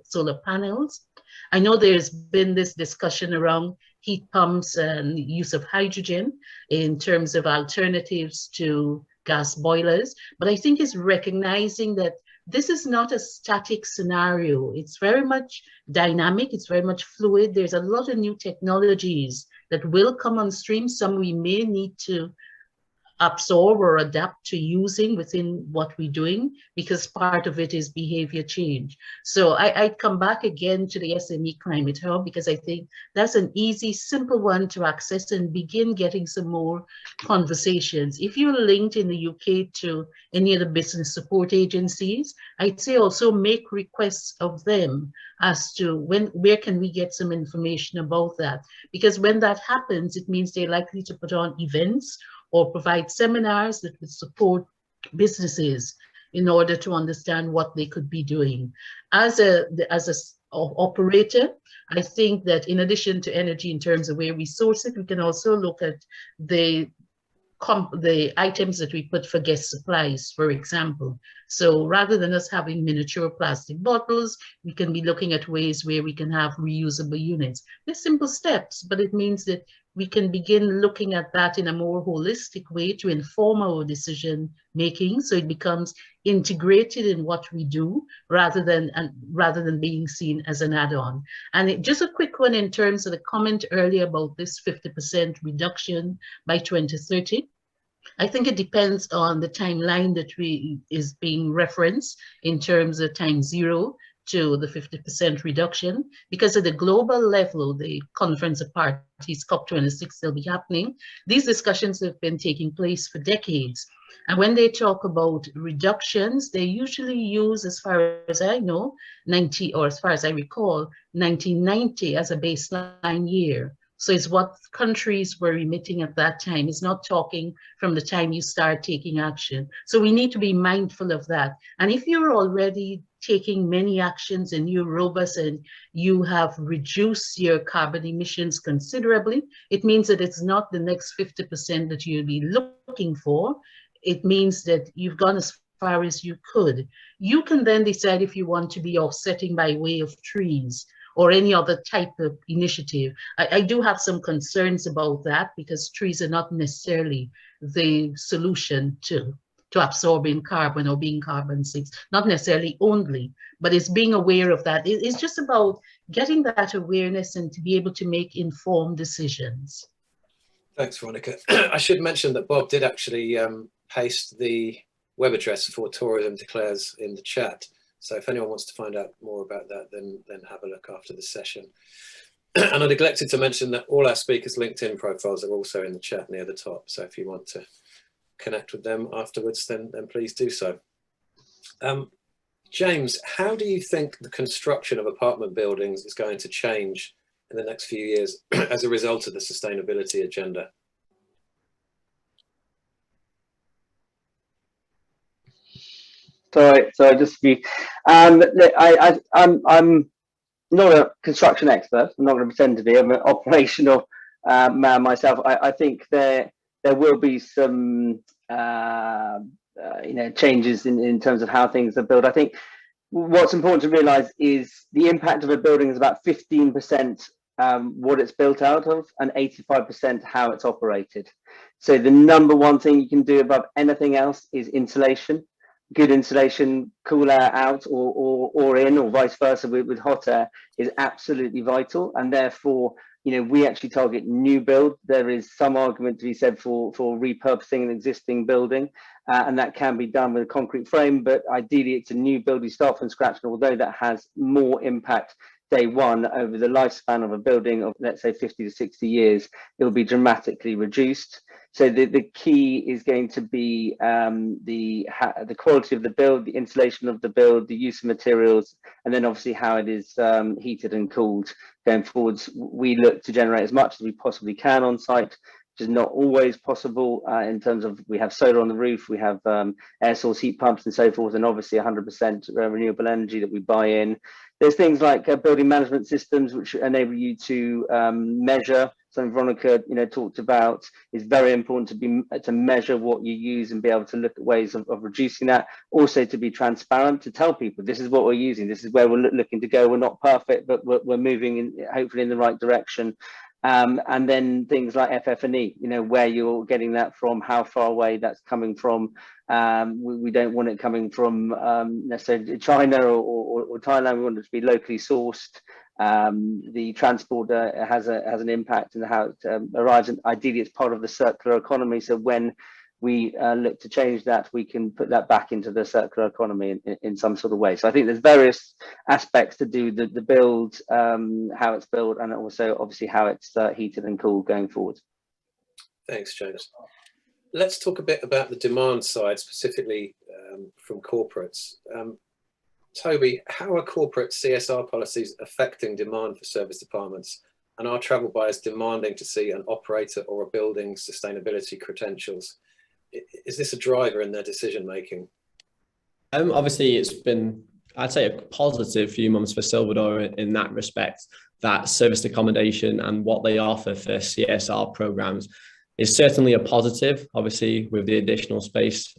solar panels. I know there's been this discussion around heat pumps and use of hydrogen in terms of alternatives to gas boilers, but I think it's recognizing that this is not a static scenario. It's very much dynamic, it's very much fluid. There's a lot of new technologies that will come on stream, some we may need to absorb or adapt to using within what we're doing, because part of it is behavior change. So I come back again to the SME Climate Hub, because I think that's an easy, simple one to access and begin getting some more conversations. If you're linked in the UK to any of the business support agencies, I'd say also make requests of them as to where can we get some information about that? Because when that happens, it means they're likely to put on events or provide seminars that would support businesses in order to understand what they could be doing. As a operator, I think that in addition to energy in terms of where we source it, we can also look at the items that we put for guest supplies, for example. So rather than us having miniature plastic bottles, we can be looking at ways where we can have reusable units. They're simple steps, but it means that we can begin looking at that in a more holistic way to inform our decision making, so it becomes integrated in what we do rather than being seen as an add-on. And just a quick one in terms of the comment earlier about this 50% reduction by 2030. I think it depends on the timeline that is being referenced in terms of time zero to the 50% reduction, because at the global level, the Conference of Parties, COP26, will be happening. These discussions have been taking place for decades. And when they talk about reductions, they usually use, as far as I know, 90, or as far as I recall, 1990 as a baseline year. So it's what countries were emitting at that time. It's not talking from the time you start taking action. So we need to be mindful of that. And if you're already taking many actions and you're robust and you have reduced your carbon emissions considerably, it means that it's not the next 50% that you'll be looking for. It means that you've gone as far as you could. You can then decide if you want to be offsetting by way of trees or any other type of initiative. I do have some concerns about that because trees are not necessarily the solution to absorbing carbon or being carbon sinks, not necessarily only, but it's being aware of that. It's just about getting that awareness and to be able to make informed decisions. Thanks, Veronica. I should mention that Bob did actually paste the web address for Tourism Declares in the chat. So if anyone wants to find out more about that, then have a look after the session. And I neglected to mention that all our speakers' LinkedIn profiles are also in the chat near the top. So if you want to connect with them afterwards, then please do so. James, how do you think the construction of apartment buildings is going to change in the next few years as a result of the sustainability agenda? Sorry, just to be, I'm not a construction expert. I'm not going to pretend to be. I'm an operational man myself. I think there will be some changes in terms of how things are built. I think what's important to realise is the impact of a building is about 15% what it's built out of and 85% how it's operated. So the number one thing you can do above anything else is insulation. Good insulation, cool air out or in, or vice versa with hot air is absolutely vital. And therefore, we actually target new build. There is some argument to be said for repurposing an existing building, and that can be done with a concrete frame, but ideally it's a new build. You start from scratch, and although that has more impact day one, over the lifespan of a building of, let's say, 50 to 60 years, it will be dramatically reduced. So the key is going to be the quality of the build, the insulation of the build, the use of materials, and then obviously how it is heated and cooled going forwards. We look to generate as much as we possibly can on site, which is not always possible in terms of we have solar on the roof, we have air source heat pumps and so forth, and obviously 100% renewable energy that we buy in. There's things like building management systems which enable you to measure. Something Veronica, talked about is very important to measure what you use and be able to look at ways of reducing that. Also to be transparent, to tell people this is what we're using, this is where we're looking to go. We're not perfect, but we're moving hopefully in the right direction. And then things like FF&E, where you're getting that from, how far away that's coming from. We don't want it coming from necessarily China or Thailand. We want it to be locally sourced. The transport has an impact in how it arrives, and ideally it's part of the circular economy. So when we look to change that, we can put that back into the circular economy in some sort of way. So I think there's various aspects to do the build, how it's built, and also obviously how it's heated and cooled going forward. Thanks, James. Let's talk a bit about the demand side, specifically from corporates. Toby, how are corporate CSR policies affecting demand for service departments? And are travel buyers demanding to see an operator or a building's sustainability credentials? Is this a driver in their decision making? Obviously, it's been, I'd say, a positive few months for SilverDoor in that respect, that serviced accommodation and what they offer for CSR programs is certainly a positive, obviously, with the additional space.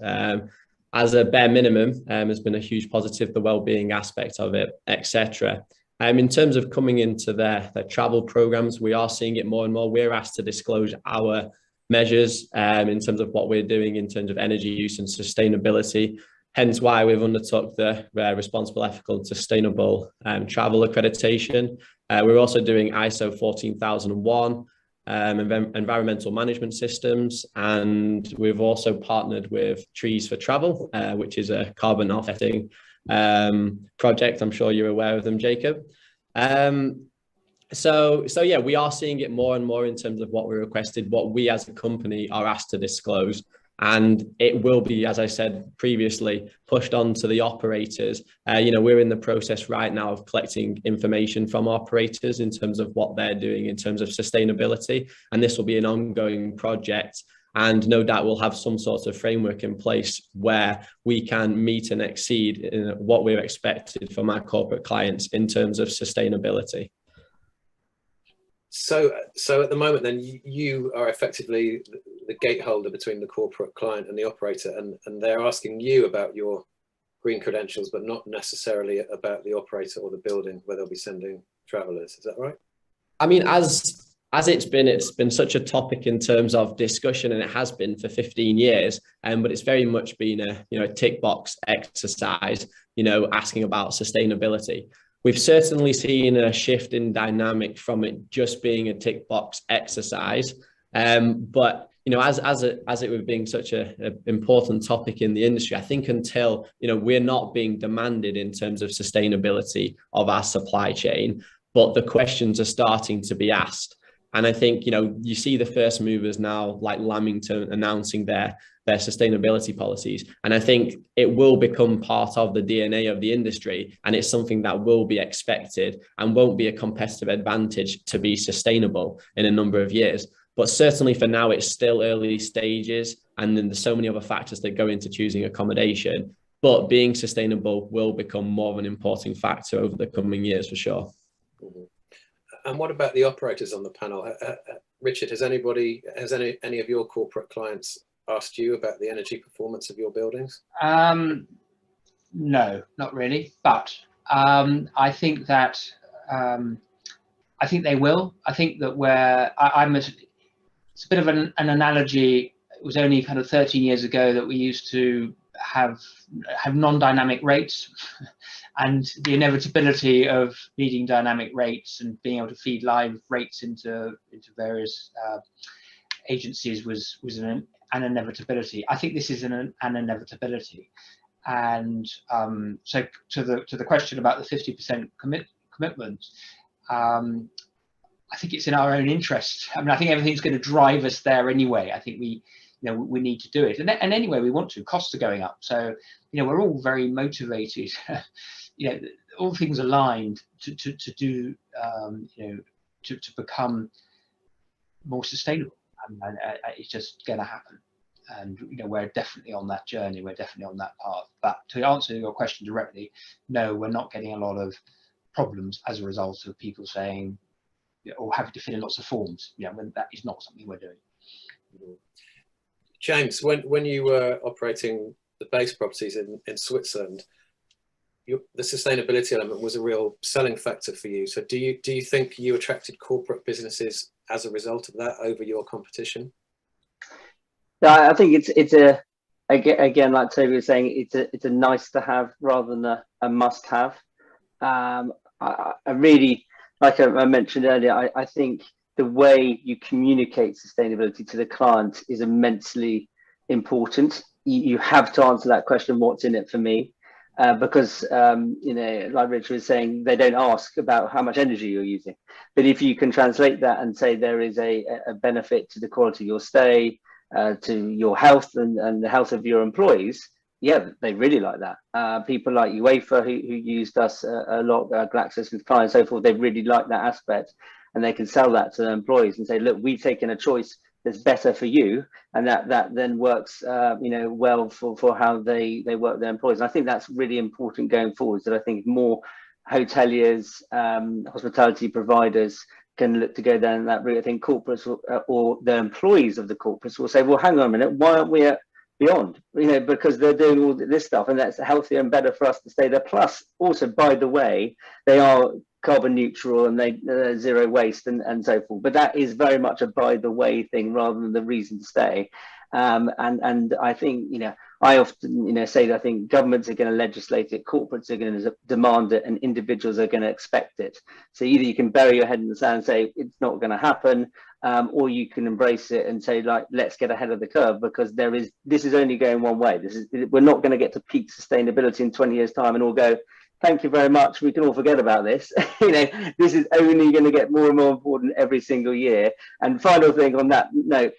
As a bare minimum, has been a huge positive, the well-being aspect of it, etc. In terms of coming into their travel programs, we are seeing it more and more. We're asked to disclose our measures in terms of what we're doing in terms of energy use and sustainability, hence why we've undertook the responsible, ethical and sustainable travel accreditation. We're also doing ISO 14001, environmental management systems, and we've also partnered with Trees for Travel, which is a carbon offsetting project. I'm sure you're aware of them, Jacob. So yeah, we are seeing it more and more in terms of what we're requested, what we as a company are asked to disclose. And it will be, as I said previously, pushed on to the operators. We're in the process right now of collecting information from operators in terms of what they're doing in terms of sustainability. And this will be an ongoing project And no doubt we'll have some sort of framework in place where we can meet and exceed what we're expected from our corporate clients in terms of sustainability. So at the moment, then you are effectively the gateholder between the corporate client and the operator, and they're asking you about your green credentials, but not necessarily about the operator or the building where they'll be sending travellers. Is that right? I mean, as it's been such a topic in terms of discussion, and it has been for 15 years, but it's very much been a tick box exercise, asking about sustainability. We've certainly seen a shift in dynamic from it just being a tick box exercise, but as it being such an important topic in the industry, I think until we're not being demanded in terms of sustainability of our supply chain, but the questions are starting to be asked. And I think, you see the first movers now, like Lamington, announcing their sustainability policies. And I think it will become part of the DNA of the industry. And it's something that will be expected and won't be a competitive advantage to be sustainable in a number of years. But certainly for now, it's still early stages. And then there's so many other factors that go into choosing accommodation. But being sustainable will become more of an important factor over the coming years, for sure. Mm-hmm. And what about the operators on the panel? Richard, has any of your corporate clients asked you about the energy performance of your buildings? No, not really. But I think that they will. I think that it's a bit of an analogy. It was only kind of 13 years ago that we used to have non-dynamic rates. And the inevitability of needing dynamic rates and being able to feed live rates into various agencies was an inevitability. I think this is an inevitability. And so to the question about the 50% commitment, I think it's in our own interest. I mean, I think everything's going to drive us there anyway. I think we need to do it. And anyway, we want to. Costs are going up. So, we're all very motivated. All things aligned to do, to become more sustainable. And it's just going to happen. And, we're definitely on that journey. We're definitely on that path. But to answer your question directly, no, we're not getting a lot of problems as a result of people saying, or having to fill in lots of forms. When that is not something we're doing. James, when you were operating the base properties in Switzerland, the sustainability element was a real selling factor for you. So do you think you attracted corporate businesses as a result of that over your competition? Yeah, I think it's again, like Toby was saying, it's a nice to have rather than a must have. I really, like I mentioned earlier, I think the way you communicate sustainability to the client is immensely important. You have to answer that question, what's in it for me? Because, like Richard was saying, they don't ask about how much energy you're using. But if you can translate that and say there is a benefit to the quality of your stay, to your health and the health of your employees, yeah, they really like that. People like UEFA, who used us a lot, GlaxoSmithKline and so forth, they really like that aspect. And they can sell that to their employees and say, look, we've taken a choice that's better for you, and that then works well for how they work with their employees. And I think that's really important going forward, that I think more hoteliers, hospitality providers can look to go down that route. I think corporates or the employees of the corporates will say, well, hang on a minute, why aren't we at Beyond? Because they're doing all this stuff and that's healthier and better for us to stay there. Plus, also, by the way, they are carbon neutral and they're zero waste and so forth. But that is very much a by the way thing rather than the reason to stay. And I think, I often, say that I think governments are going to legislate it, corporates are going to demand it, and individuals are going to expect it. So either you can bury your head in the sand and say it's not going to happen, or you can embrace it and say, like, let's get ahead of the curve, because this is only going one way. We're not going to get to peak sustainability in 20 years' time and all go, thank you very much, we can all forget about this. This is only going to get more and more important every single year. And final thing on that note,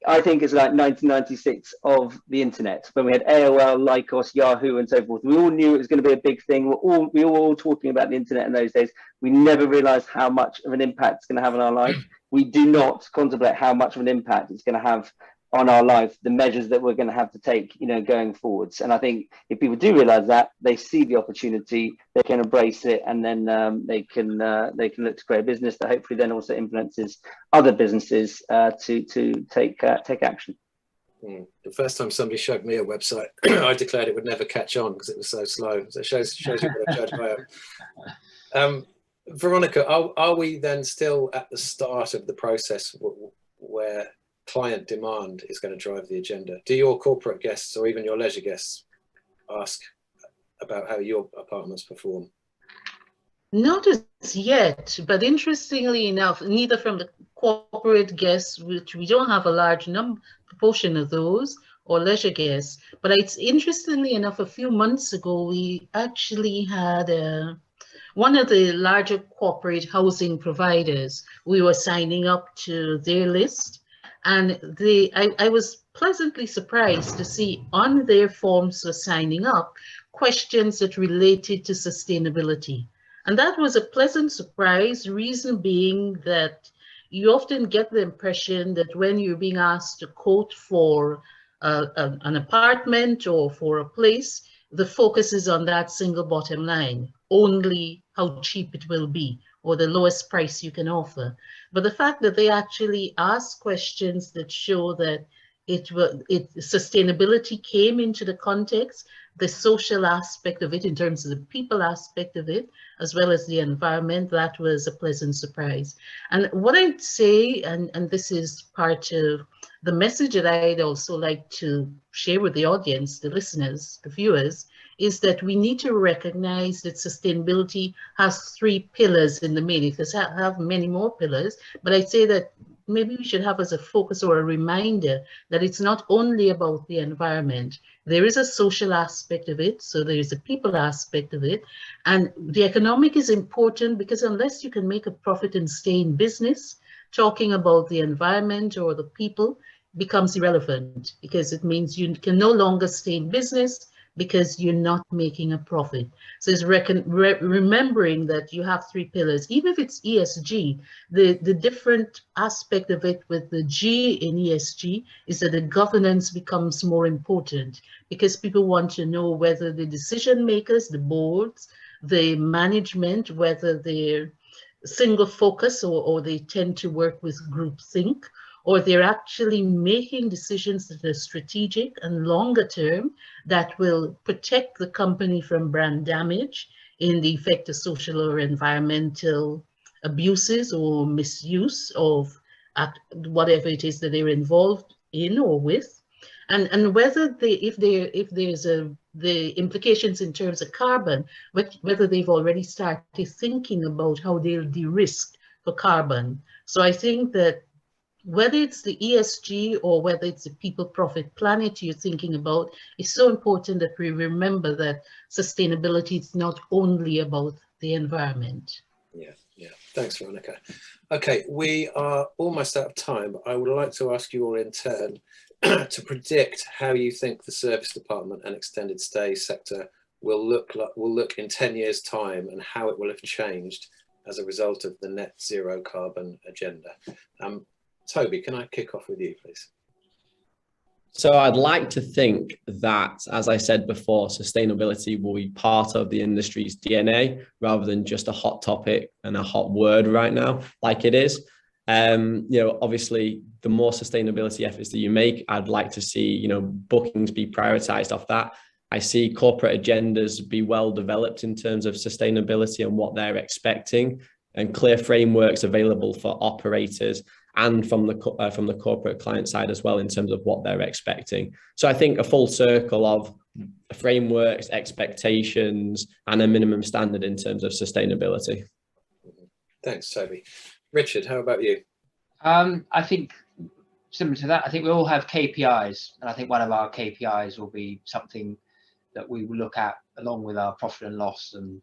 I think it's like 1996 of the internet, when we had AOL, Lycos, Yahoo, and so forth. We all knew it was going to be a big thing. We were all talking about the internet in those days. We never realized how much of an impact it's going to have on our life. We do not contemplate how much of an impact it's going to have on our life, the measures that we're going to have to take, going forwards. And I think if people do realize that, they see the opportunity, they can embrace it, and then they can look to create a business that hopefully then also influences other businesses to take action. The first time somebody showed me a website, I declared it would never catch on because it was so slow. So it shows you what a judge I am. Veronica, are we then still at the start of the process where client demand is going to drive the agenda? Do your corporate guests or even your leisure guests ask about how your apartments perform? Not as yet, but interestingly enough, neither from the corporate guests, which we don't have a large proportion of those, or leisure guests, but it's interestingly enough, a few months ago, we actually had one of the larger corporate housing providers. We were signing up to their list, and I was pleasantly surprised to see on their forms for signing up questions that related to sustainability. And that was a pleasant surprise, reason being that you often get the impression that when you're being asked to quote for an apartment or for a place, the focus is on that single bottom line, only how cheap it will be or the lowest price you can offer. But the fact that they actually ask questions that show that sustainability came into the context, the social aspect of it in terms of the people aspect of it, as well as the environment, that was a pleasant surprise. And what I'd say, and this is part of the message that I'd also like to share with the audience, the listeners, the viewers, is that we need to recognize that sustainability has 3 pillars in the main. It does have many more pillars, but I'd say that maybe we should have as a focus or a reminder that it's not only about the environment. There is a social aspect of it, so there is a people aspect of it, and the economic is important because unless you can make a profit and stay in business, talking about the environment or the people becomes irrelevant, because it means you can no longer stay in business because you're not making a profit. So it's remembering that you have 3 pillars. Even if it's ESG, the different aspect of it with the G in ESG is that the governance becomes more important, because people want to know whether the decision makers, the boards, the management, whether they're single focus or they tend to work with groupthink, or they're actually making decisions that are strategic and longer term that will protect the company from brand damage in the effect of social or environmental abuses or misuse of whatever it is that they're involved in or with. And whether if there's the implications in terms of carbon, whether they've already started thinking about how they'll de-risk for carbon. So I think that whether it's the ESG or whether it's the people, profit, planet you're thinking about, it's so important that we remember that sustainability is not only about the environment. Yeah. Thanks, Veronica. Okay, we are almost out of time, but I would like to ask you all in turn to predict how you think the service department and extended stay sector will look in 10 years' time, and how it will have changed as a result of the net zero carbon agenda. Toby, can I kick off with you, please? So I'd like to think that, as I said before, sustainability will be part of the industry's DNA rather than just a hot topic and a hot word right now, like it is. Obviously, the more sustainability efforts that you make, I'd like to see, bookings be prioritized off that. I see corporate agendas be well developed in terms of sustainability and what they're expecting, and clear frameworks available for operators and from the corporate client side as well in terms of what they're expecting. So I think a full circle of frameworks, expectations, and a minimum standard in terms of sustainability. Thanks, Toby. Richard, how about you? I think similar to that, I think we all have KPIs, and I think one of our KPIs will be something that we will look at along with our profit and loss and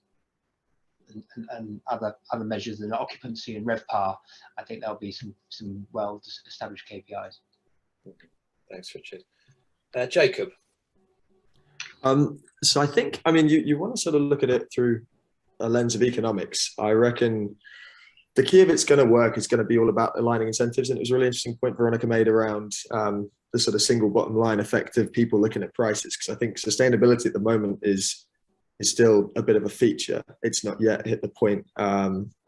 other measures than occupancy and RevPAR. I think there'll be some well established KPIs. Thanks, Richard. Jacob. So I think, you want to sort of look at it through a lens of economics. I reckon the key of it's going to work is going to be all about aligning incentives. And it was a really interesting point Veronica made around the sort of single bottom line effect of people looking at prices, because I think sustainability at the moment is still a bit of a feature. It's not yet hit the point,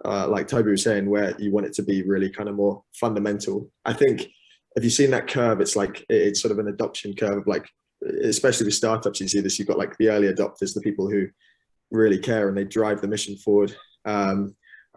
like Toby was saying, where you want it to be really kind of more fundamental. I think, have you seen that curve? It's like, it's sort of an adoption curve of like, especially with startups, you see this, you've got like the early adopters, the people who really care and they drive the mission forward. I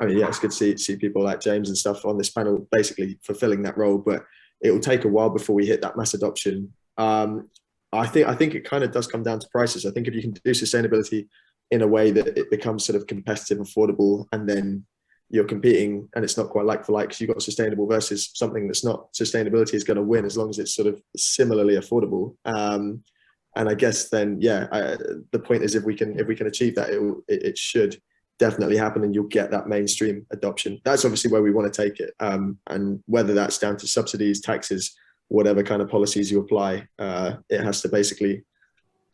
mean, yeah, it's good to see people like James and stuff on this panel basically fulfilling that role, but it will take a while before we hit that mass adoption. I think it kind of does come down to prices. I think if you can do sustainability in a way that it becomes sort of competitive, affordable, and then you're competing and it's not quite like for like, because you've got sustainable versus something that's not, sustainability is going to win as long as it's sort of similarly affordable. And I guess then, yeah, the point is if we can achieve that, it should definitely happen and you'll get that mainstream adoption. That's obviously where we want to take it. And whether that's down to subsidies, taxes, whatever kind of policies you apply, it has to basically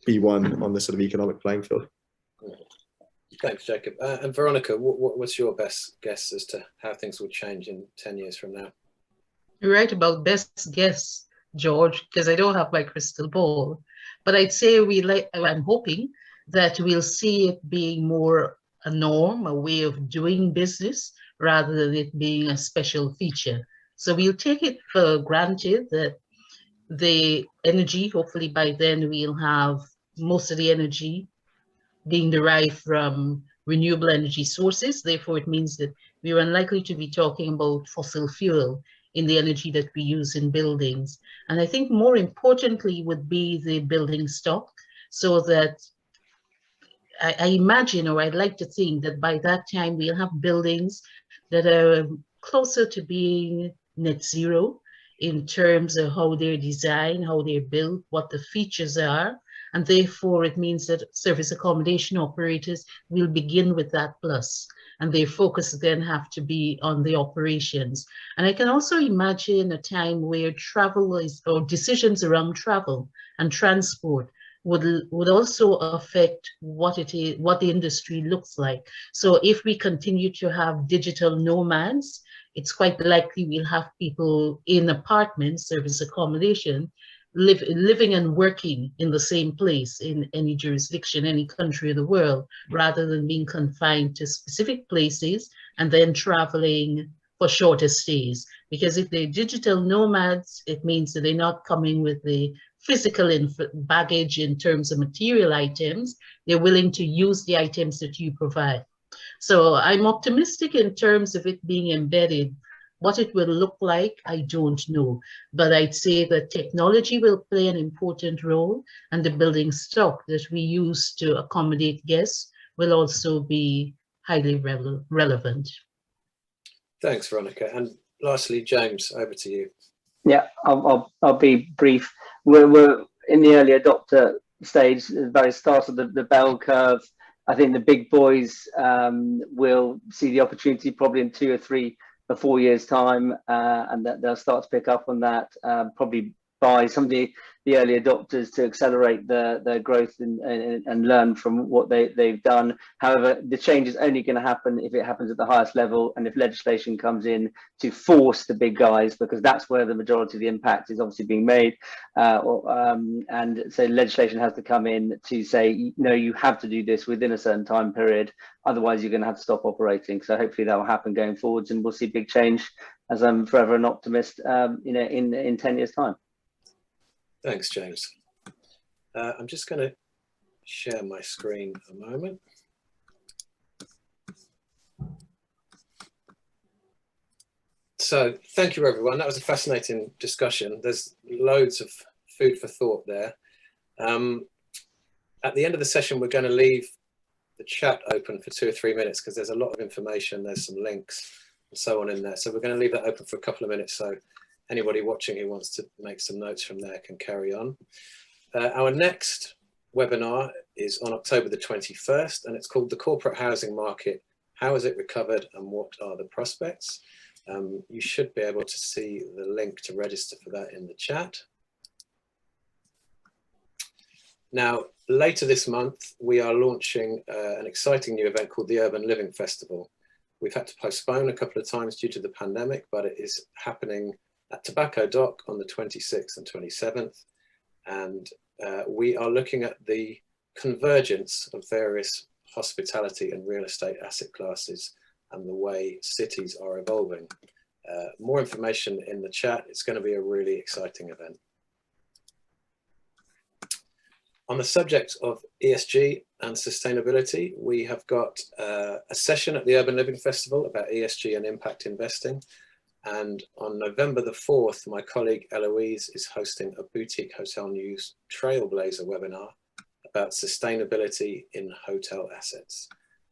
be one on the sort of economic playing field. Thanks, Jacob. And Veronica, what's your best guess as to how things will change in 10 years from now? You're right about best guess, George, because I don't have my crystal ball. But I'd say I'm hoping that we'll see it being more a norm, a way of doing business, rather than it being a special feature. So we'll take it for granted that the energy, hopefully by then we'll have most of the energy being derived from renewable energy sources. Therefore, it means that we're unlikely to be talking about fossil fuel in the energy that we use in buildings. And I think more importantly would be the building stock, so that I imagine, or I'd like to think that by that time we'll have buildings that are closer to being net zero in terms of how they're designed, how they're built, what the features are. And therefore it means that service accommodation operators will begin with that plus, and their focus then have to be on the operations. And I can also imagine a time where travel is, or decisions around travel and transport would also affect what the industry looks like. So if we continue to have digital nomads, it's quite likely we'll have people in apartments, service accommodation, living and working in the same place in any jurisdiction, any country of the world, rather than being confined to specific places and then traveling for shorter stays. Because if they're digital nomads, it means that they're not coming with the physical baggage in terms of material items. They're willing to use the items that you provide. So I'm optimistic in terms of it being embedded. What it will look like, I don't know. But I'd say that technology will play an important role, and the building stock that we use to accommodate guests will also be highly relevant. Thanks, Veronica. And lastly, James, over to you. Yeah, I'll be brief. We're in the early adopter stage, the very start of the bell curve. I think the big boys will see the opportunity probably in 2 or 3 or 4 years' time, and that they'll start to pick up on that, probably by some of the early adopters to accelerate their growth and learn from what they've done. However, the change is only going to happen if it happens at the highest level, and if legislation comes in to force the big guys, because that's where the majority of the impact is obviously being made. And so legislation has to come in to say, no, you have to do this within a certain time period, otherwise you're going to have to stop operating. So hopefully that will happen going forwards, and we'll see big change, as I'm forever an optimist, in 10 years' time. Thanks, James. I'm just going to share my screen a moment. So thank you, everyone. That was a fascinating discussion. There's loads of food for thought there. At the end of the session, we're going to leave the chat open for 2 or 3 minutes because there's a lot of information. There's some links and so on in there. So we're going to leave that open for a couple of minutes. So anybody watching who wants to make some notes from there can carry on. Our next webinar is on October the 21st, and it's called The Corporate Housing Market. How has it recovered and what are the prospects? You should be able to see the link to register for that in the chat. Now, later this month, we are launching an exciting new event called the Urban Living Festival. We've had to postpone a couple of times due to the pandemic, but it is happening at Tobacco Dock on the 26th and 27th. And we are looking at the convergence of various hospitality and real estate asset classes and the way cities are evolving. More information in the chat. It's going to be a really exciting event. On the subject of ESG and sustainability, we have got a session at the Urban Living Festival about ESG and impact investing. And on November the 4th, my colleague Eloise is hosting a Boutique Hotel News Trailblazer webinar about sustainability in hotel assets.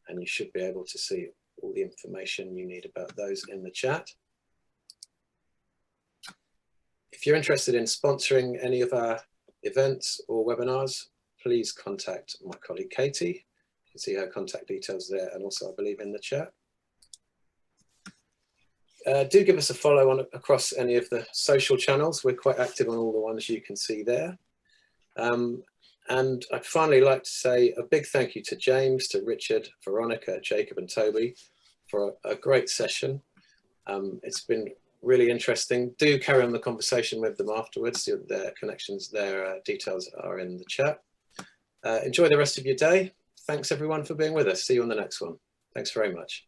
And you should be able to see all the information you need about those in the chat. If you're interested in sponsoring any of our events or webinars, please contact my colleague Katie. You can see her contact details there, and also I believe in the chat. Do give us a follow on across any of the social channels. We're quite active on all the ones you can see there. And I'd finally like to say a big thank you to James, to Richard, Veronica, Jacob and Toby for a great session. It's been really interesting. Do carry on the conversation with them afterwards. Their connections, their details are in the chat. Enjoy the rest of your day. Thanks everyone for being with us. See you on the next one. Thanks very much.